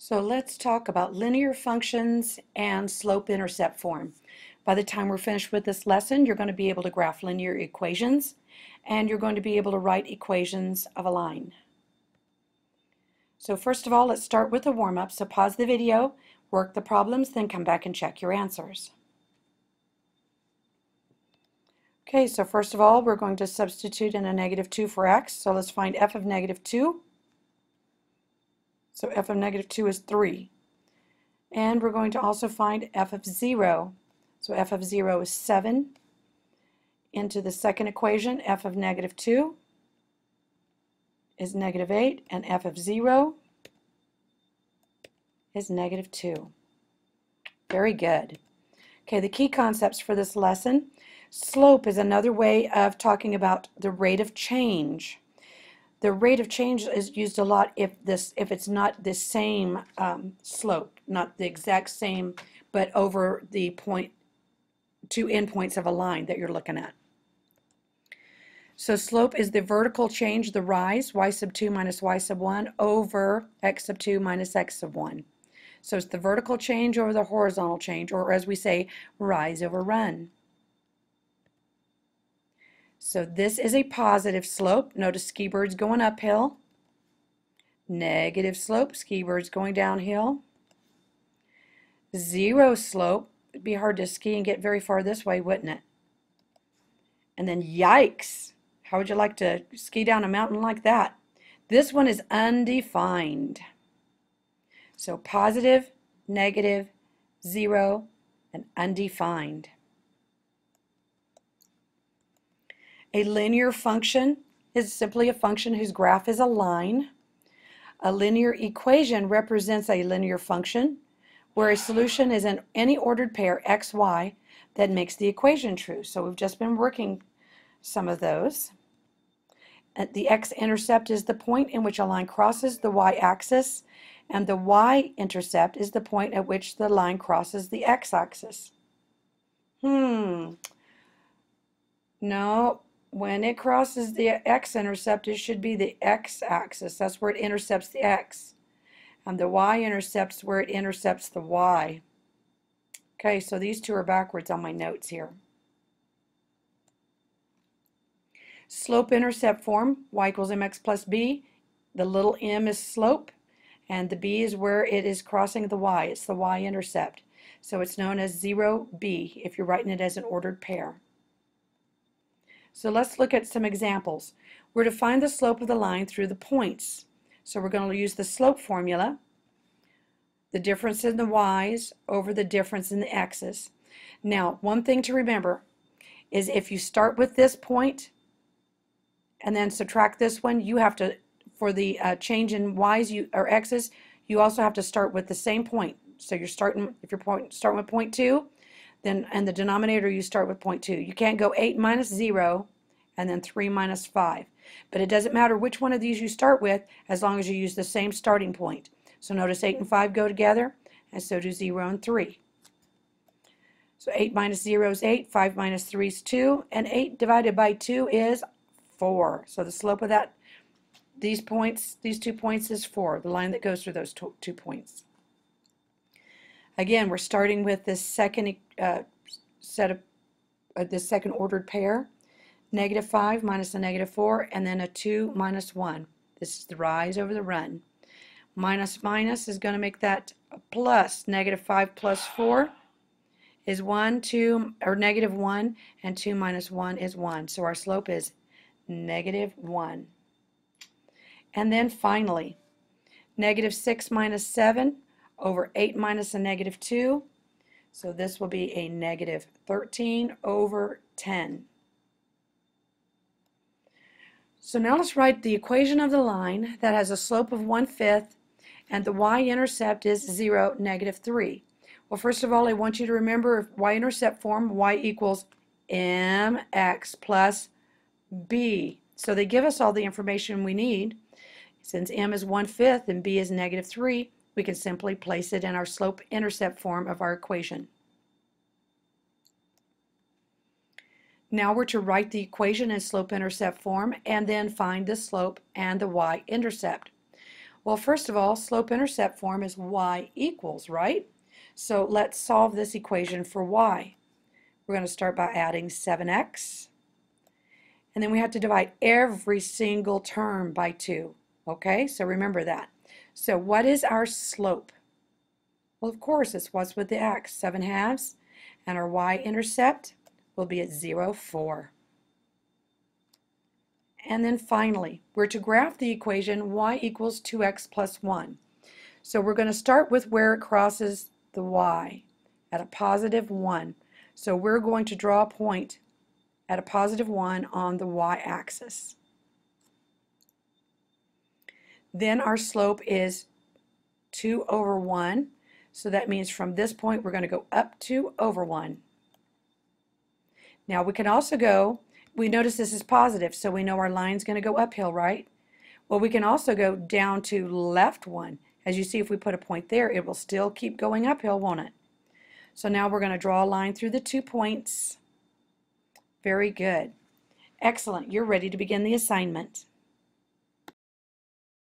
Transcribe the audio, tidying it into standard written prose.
So let's talk about linear functions and slope-intercept form. By the time we're finished with this lesson, you're going to be able to graph linear equations, and you're going to be able to write equations of a line. So first of all, let's start with a warm-up. So pause the video, work the problems, then come back and check your answers. Okay, so first of all, we're going to substitute in a -2 for x. So let's find f of -2. So f of -2 is 3. And we're going to also find f of 0. So f of 0 is 7. Into the second equation, f of -2 is -8, and f of 0 is -2. Very good. Okay, the key concepts for this lesson. Slope is another way of talking about the rate of change. The rate of change is used a lot if it's not the same slope, not the exact same, but over the two endpoints of a line that you're looking at. So slope is the vertical change, the rise, y sub 2 minus y sub 1 over x sub 2 minus x sub 1. So it's the vertical change over the horizontal change, or as we say, rise over run. So this is a positive slope. Notice ski bird's going uphill. Negative slope, ski bird's going downhill. Zero slope, it'd be hard to ski and get very far this way, wouldn't it? And then yikes, how would you like to ski down a mountain like that? This one is undefined. So positive, negative, 0, and undefined. A linear function is simply a function whose graph is a line. A linear equation represents a linear function where a solution is in any ordered pair x, y that makes the equation true. So we've just been working some of those. The x-intercept is the point in which a line crosses the y-axis, and the y-intercept is the point at which the line crosses the x-axis. No, when it crosses the x-intercept, it should be the x-axis. That's where it intercepts the x. And the y-intercept's where it intercepts the y. Okay, so these two are backwards on my notes here. Slope-intercept form, y equals mx plus b. The little m is slope, and the b is where it is crossing the y. It's the y-intercept. So it's known as 0b if you're writing it as an ordered pair. So let's look at some examples. We're to find the slope of the line through the points. So we're going to use the slope formula, the difference in the y's over the difference in the x's. Now, one thing to remember is if you start with this point and then subtract this one, you have to, for the change in y's or x's, you also have to start with the same point. So you're starting, if you're starting with 0.2, then and the denominator you start with 0.2. You can't go 8 minus 0 and then 3 minus 5. But it doesn't matter which one of these you start with as long as you use the same starting point. So notice 8 and 5 go together, and so do 0 and 3. So 8 minus 0 is 8, 5 minus 3 is 2, and 8 divided by 2 is 4. So the slope of that, these 2 points is 4, the line that goes through those 2 points. Again, we're starting with this second this second ordered pair, -5 minus a -4, and then a 2 minus 1. This is the rise over the run. Minus minus is going to make that a plus. -5 plus 4 is 1, 2, or -1, and 2 minus 1 is 1. So our slope is -1. And then finally, -6 minus 7 over 8 minus a -2. So this will be a -13 over 10. So now let's write the equation of the line that has a slope of 1/5 and the y-intercept is 0, -3. Well, first of all, I want you to remember y-intercept form, y equals mx plus b. So they give us all the information we need. Since m is 1/5 and b is -3, we can simply place it in our slope-intercept form of our equation. Now we're to write the equation in slope-intercept form and then find the slope and the y-intercept. Well, first of all, slope-intercept form is y equals, right? So let's solve this equation for y. We're going to start by adding 7x, and then we have to divide every single term by 2. Okay, so remember that. So what is our slope? Well, of course, it's what's with the x, 7/2, and our y-intercept will be at 0, 4. And then finally, we're to graph the equation y equals 2x plus 1. So we're going to start with where it crosses the y at a positive 1. So we're going to draw a point at a positive 1 on the y-axis. Then our slope is 2 over 1. So that means from this point we're going to go up 2 over 1. Now we can also go, we notice this is positive, so we know our line's going to go uphill, right? Well, we can also go down to left 1. As you see, if we put a point there, it will still keep going uphill, won't it? So now we're going to draw a line through the 2 points. Very good. Excellent. You're ready to begin the assignment.